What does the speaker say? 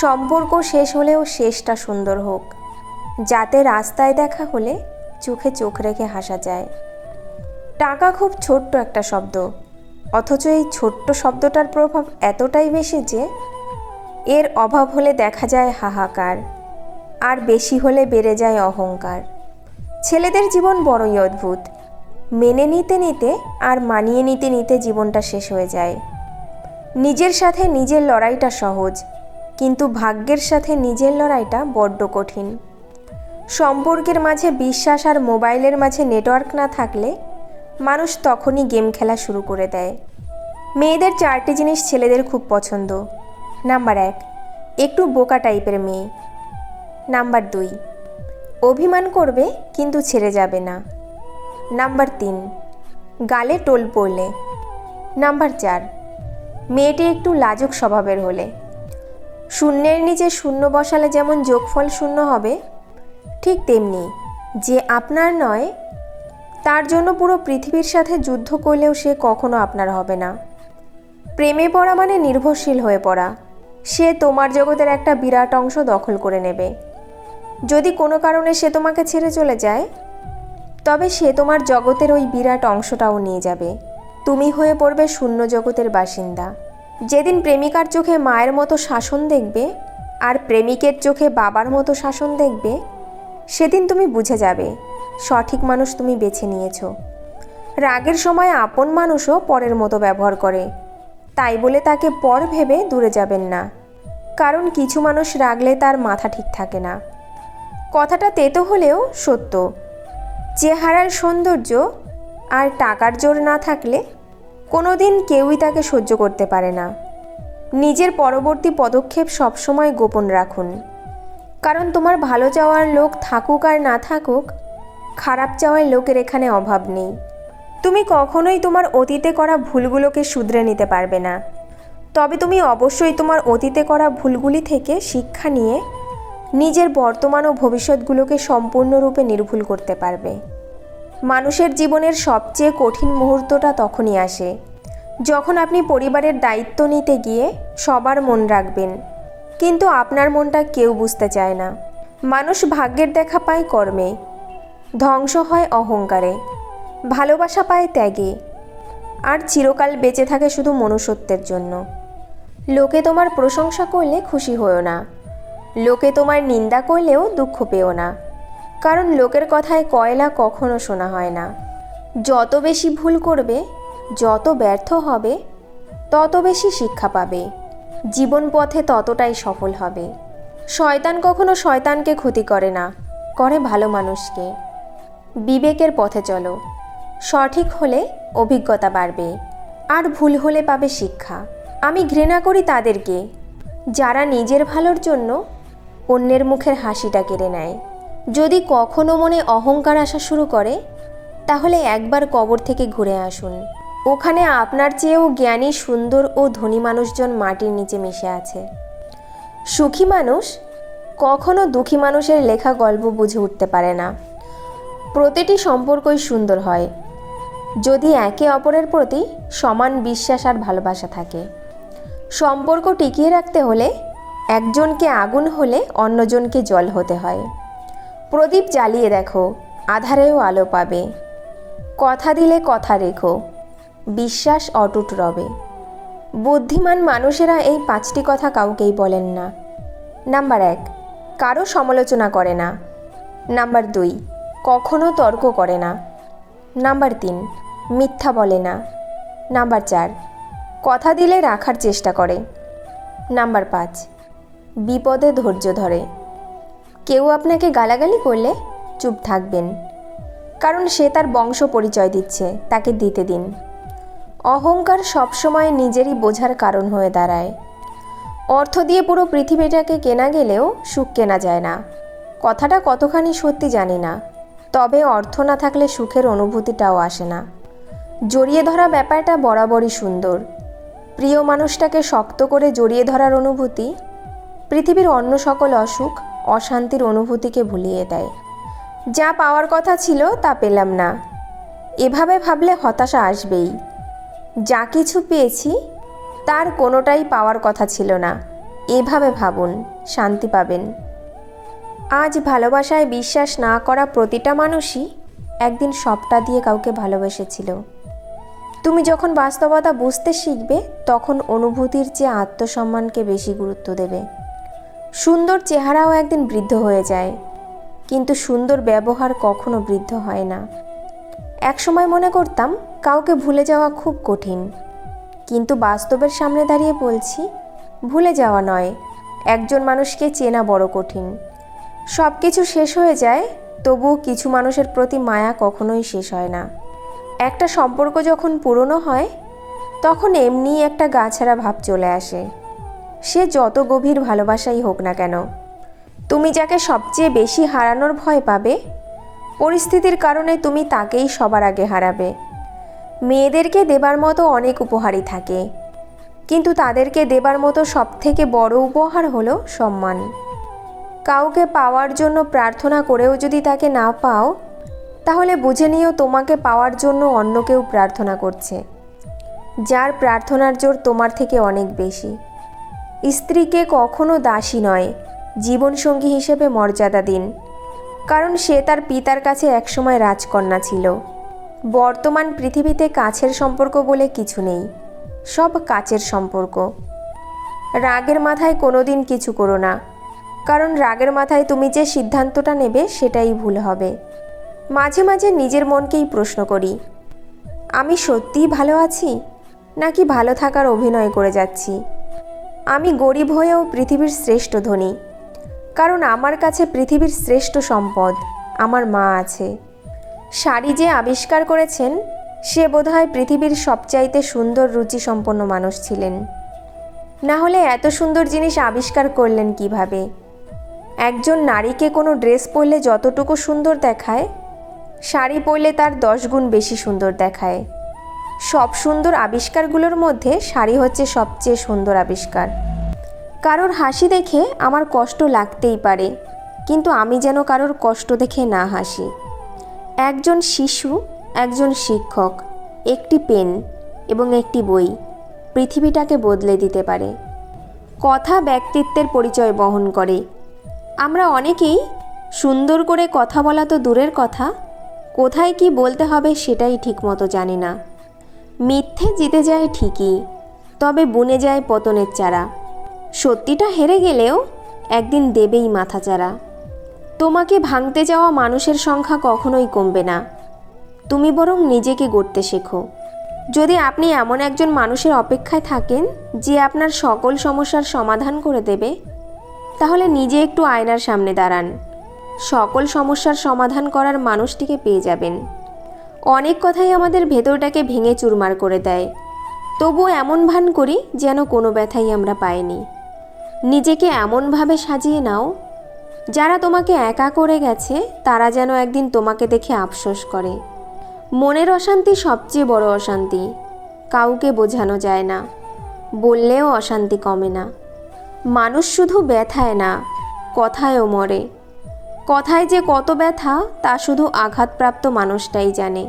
সম্পর্ক শেষ হলেও শেষটা সুন্দর হোক, যাতে রাস্তায় দেখা হলে চোখে চোখ রেখে হাসা যায়। টাকা খুব ছোট্ট একটা শব্দ, অথচ এই ছোট্ট শব্দটার প্রভাব এতটাই বেশি যে এর অভাব হলে দেখা যায় হাহাকার, আর বেশি হলে বেড়ে যায় অহংকার। ছেলেদের জীবন বড়ই অদ্ভুত। মেনে নিতে নিতে আর মানিয়ে নিতে নিতে জীবনটা শেষ হয়ে যায়। নিজের সাথে নিজের লড়াইটা সহজ, কিন্তু ভাগ্যের সাথে নিজের লড়াইটা বড্ড কঠিন। সম্পর্কের মাঝে বিশ্বাস আর মোবাইলের মাঝে নেটওয়ার্ক না থাকলে মানুষ তখনই গেম খেলা শুরু করে দেয়। মেয়েদের 4টি জিনিস ছেলেদের খুব পছন্দ। নাম্বার 1, একটু বোকা টাইপের মেয়ে। নাম্বার 2, অভিমান করবে কিন্তু ছেড়ে যাবে না। নাম্বার 3, গালে টোল পড়লে। নাম্বার 4, মেয়েটি একটু লাজুক স্বভাবের হলে। শূন্যের নিচে শূন্য বসালে যেমন যোগফল শূন্য হবে, ঠিক তেমনি যে আপনার নয় তার জন্য পুরো পৃথিবীর সাথে যুদ্ধ করলেও সে কখনো আপনার হবে না। প্রেমে পড়া মানে নির্ভরশীল হয়ে পড়া। সে তোমার জগতের একটা বিরাট অংশ দখল করে নেবে। যদি কোনো কারণে সে তোমাকে ছেড়ে চলে যায়, তবে সে তোমার জগতের ওই বিরাট অংশটাও নিয়ে যাবে। তুমি হয়ে পড়বে শূন্য জগতের বাসিন্দা। যেদিন প্রেমিকার চোখে মায়ের মতো শাসন দেখবে আর প্রেমিকের চোখে বাবার মতো শাসন দেখবে, সেদিন তুমি বুঝে যাবে সঠিক মানুষ তুমি বেছে নিয়েছ। রাগের সময় আপন মানুষও পরের মতো ব্যবহার করে, তাই বলে তাকে পর ভেবে দূরে যাবেন না, কারণ কিছু মানুষ রাগলে তার মাথা ঠিক থাকে না। কথাটা তেতো হলেও সত্য। চেহারার সৌন্দর্য আর টাকার জোর না থাকলে কোনো দিন কেউই তাকে সহ্য করতে পারে না। নিজের পরবর্তী পদক্ষেপ সবসময় গোপন রাখুন, কারণ তোমার ভালো চাওয়ার লোক থাকুক আর না থাকুক, খারাপ চাওয়ার লোকের এখানে অভাব নেই। তুমি কখনোই তোমার অতীতে করা ভুলগুলোকে শুধরে নিতে পারবে না, তবে তুমি অবশ্যই তোমার অতীতে করা ভুলগুলি থেকে শিক্ষা নিয়ে নিজের বর্তমান ও ভবিষ্যৎগুলোকে সম্পূর্ণরূপে নির্ভুল করতে পারবে। মানুষের জীবনের সবচেয়ে কঠিন মুহূর্তটা তখনই আসে যখন আপনি পরিবারের দায়িত্ব নিতে গিয়ে সবার মন রাখবেন, কিন্তু আপনার মনটা কেউ বুঝতে চায় না। মানুষ ভাগ্যের দেখা পায় কর্মে, ধ্বংস হয় অহংকারে, ভালোবাসা পায় ত্যাগে, আর চিরকাল বেঁচে থাকে শুধু মনুষ্যত্বের জন্য। লোকে তোমার প্রশংসা করলে খুশি হও না, লোকে তোমার নিন্দা করলেও দুঃখ পেও না, কারণ লোকের কথায় কয়লা কখনো শোনা হয় না। যত বেশি ভুল করবে, যত ব্যর্থ হবে, তত বেশি শিক্ষা পাবে। জীবন পথে ততটাই সফল হবে। শয়তান কখনো শয়তানকে ক্ষতি করে না, করে ভালো মানুষকে। বিবেকের পথে চলো, সঠিক হলে অভিজ্ঞতা বাড়বে, আর ভুল হলে পাবে শিক্ষা। আমি ঘৃণা করি তাদেরকে যারা নিজের ভালোর জন্য অন্যের মুখের হাসিটা কেড়ে নেয়। যদি কখনো মনে অহংকার আসা শুরু করে, তাহলে একবার কবর থেকে ঘুরে আসুন। ওখানে আপনার চেয়েও জ্ঞানী, সুন্দর ও ধনী মানুষজন মাটির নিচে মিশে আছে। সুখী মানুষ কখনো দুঃখী মানুষের লেখা গল্প বুঝে উঠতে পারে না। প্রতিটি সম্পর্কই সুন্দর হয় যদি একে অপরের প্রতি সমান বিশ্বাস আর ভালোবাসা থাকে। সম্পর্ক টিকিয়ে রাখতে হলে একজনকে আগুন হলে অন্যজনকে জল হতে হয়। প্রদীপ জ্বালিয়ে দেখো, আধারেও আলো পাবে। কথা দিলে কথা রেখো, বিশ্বাস অটুট রবে। বুদ্ধিমান মানুষেরা এই 5টি কথা কাউকেই বলেন না। নাম্বার 1, কারো সমালোচনা করে না। নাম্বার 2, কখনো তর্ক করে না। নাম্বার 3, মিথ্যা বলে না। নাম্বার 4, কথা দিলে রাখার চেষ্টা করে। নাম্বার 5, বিপদে ধৈর্য ধরে। কেউ আপনাকে গালাগালি করলে চুপ থাকবেন, কারণ সে তার বংশ পরিচয় দিচ্ছে, তাকে দিতে দিন। অহংকার সবসময় নিজেরই বোঝার কারণ হয়ে দাঁড়ায়। অর্থ দিয়ে পুরো পৃথিবীটাকে কেনা গেলেও সুখ কেনা যায় না। কথাটা কতখানি সত্যি জানি না, তবে অর্থ না থাকলে সুখের অনুভূতিটাও আসে না। জড়িয়ে ধরা ব্যাপারটা বরাবরই সুন্দর। প্রিয় মানুষটাকে শক্ত করে জড়িয়ে ধরার অনুভূতি পৃথিবীর অন্য সকল অসুখ, অশান্তির অনুভূতিকে ভুলিয়ে দেয়। যা পাওয়ার কথা ছিল তা পেলাম না, এভাবে ভাবলে হতাশা আসবেই। যা কিছু পেয়েছি তার কোনোটাই পাওয়ার কথা ছিল না, এভাবে ভাবুন, শান্তি পাবেন। আজ ভালোবাসায় বিশ্বাস না করা প্রতিটা মানুষই একদিন সবটা দিয়ে কাউকে ভালোবেসেছিল। তুমি যখন বাস্তবতা বুঝতে শিখবে, তখন অনুভূতির চেয়ে আত্মসম্মানকে বেশি গুরুত্ব দেবে। সুন্দর চেহারাও একদিন বৃদ্ধ হয়ে যায়, কিন্তু সুন্দর ব্যবহার কখনো বৃদ্ধ হয় না। একসময় মনে করতাম কাউকে ভুলে যাওয়া খুব কঠিন, কিন্তু বাস্তবের সামনে দাঁড়িয়ে বলছি, ভুলে যাওয়া নয়, একজন মানুষকে চেনা বড় কঠিন। সব কিছু শেষ হয়ে যায়, তবুও কিছু মানুষের প্রতি মায়া কখনোই শেষ হয় না। একটা সম্পর্ক যখন পুরনো হয়, তখন এমনি একটা গা-ছাড়া ভাব চলে আসে, সে যত গভীর ভালোবাসাই হোক না কেন। তুমি যাকে সবচেয়ে বেশি হারানোর ভয় পাবে, পরিস্থিতির কারণে তুমি তাকেই সবার আগে হারাবে। মেয়েদেরকে দেবার মতো অনেক উপহারই থাকে, কিন্তু তাদেরকে দেবার মতো সবথেকে বড় উপহার হলো সম্মান। কাউকে পাওয়ার জন্য প্রার্থনা করেও যদি তাকে না পাও, তাহলে বুঝে নিও তোমাকে পাওয়ার জন্য অন্য কেউ প্রার্থনা করছে, যার প্রার্থনার জোর তোমার থেকে অনেক বেশি। স্ত্রীকে কখনো দাসী নয়, জীবনসঙ্গী হিসেবে মর্যাদা দিন, কারণ সে তার পিতার কাছে একসময় রাজকন্যা ছিল। বর্তমান পৃথিবীতে কাছের সম্পর্ক বলে কিছু নেই, সব কাচের সম্পর্ক। রাগের মাথায় কোনোদিন কিছু করো না, কারণ রাগের মাথায় তুমি যে সিদ্ধান্তটা নেবে সেটাই ভুল হবে। মাঝে মাঝে নিজের মনকেই প্রশ্ন করি, আমি সত্যিই ভালো আছি, নাকি ভালো থাকার অভিনয় করে যাচ্ছি? আমি গরিব হয়েও পৃথিবীর শ্রেষ্ঠ ধনী, কারণ আমার কাছে পৃথিবীর শ্রেষ্ঠ সম্পদ আমার মা আছে। শাড়ি যে আবিষ্কার করেছেন, সে বোধহয় পৃথিবীর সবচাইতে সুন্দর রুচিসম্পন্ন মানুষ ছিলেন, না হলে এত সুন্দর জিনিস আবিষ্কার করলেন কিভাবে? একজন নারীকে কোনো ড্রেস পরলে যতটুকু সুন্দর দেখায়, শাড়ি পরলে তার 10 গুণ বেশি সুন্দর দেখায়। সব সুন্দর আবিষ্কারগুলোর মধ্যে শাড়ি হচ্ছে সবচেয়ে সুন্দর আবিষ্কার। কারোর হাসি দেখে আমার কষ্ট লাগতেই পারে, কিন্তু আমি যেন কারোর কষ্ট দেখে না হাসি। একজন শিশু, একজন শিক্ষক, একটি পেন এবং একটি বই পৃথিবীটাকে বদলে দিতে পারে। কথা ব্যক্তিত্বের পরিচয় বহন করে। আমরা অনেকেই সুন্দর করে কথা বলা তো দূরের কথা, কোথায় কি বলতে হবে সেটাই ঠিকমতো জানি না। মিথ্যে জিতে যায় ঠিকই, তবে বুনে যায় পতনের চারা। সত্যিটা হেরে গেলেও একদিন দেবেই মাথাচাড়া। তোমাকে ভাঙতে যাওয়া মানুষের সংখ্যা কখনোই কমবে না, তুমি বরং নিজেকে গড়তে শেখো। যদি আপনি এমন একজন মানুষের অপেক্ষায় থাকেন যে আপনার সকল সমস্যার সমাধান করে দেবে, তাহলে নিজে একটু আয়নার সামনে দাঁড়ান, সকল সমস্যার সমাধান করার মানুষটিকে পেয়ে যাবেন। অনেক কথাই আমাদের ভেতরটাকে ভেঙে চুরমার করে দেয়, তবুও এমন ভান করি যেন কোনো ব্যথাই আমরা পাইনি। নিজেকে এমনভাবে সাজিয়ে নাও, যারা তোমাকে একা করে গেছে তারা যেন একদিন তোমাকে দেখে আফসোস করে। মনের অশান্তি সবচেয়ে বড় অশান্তি, কাউকে বোঝানো যায় না, বললেও অশান্তি কমে না। মানুষ শুধু ব্যথায় না, কথায়ও মরে। কথায় যে কত ব্যথা তা শুধু আঘাতপ্রাপ্ত মানুষটাই জানে।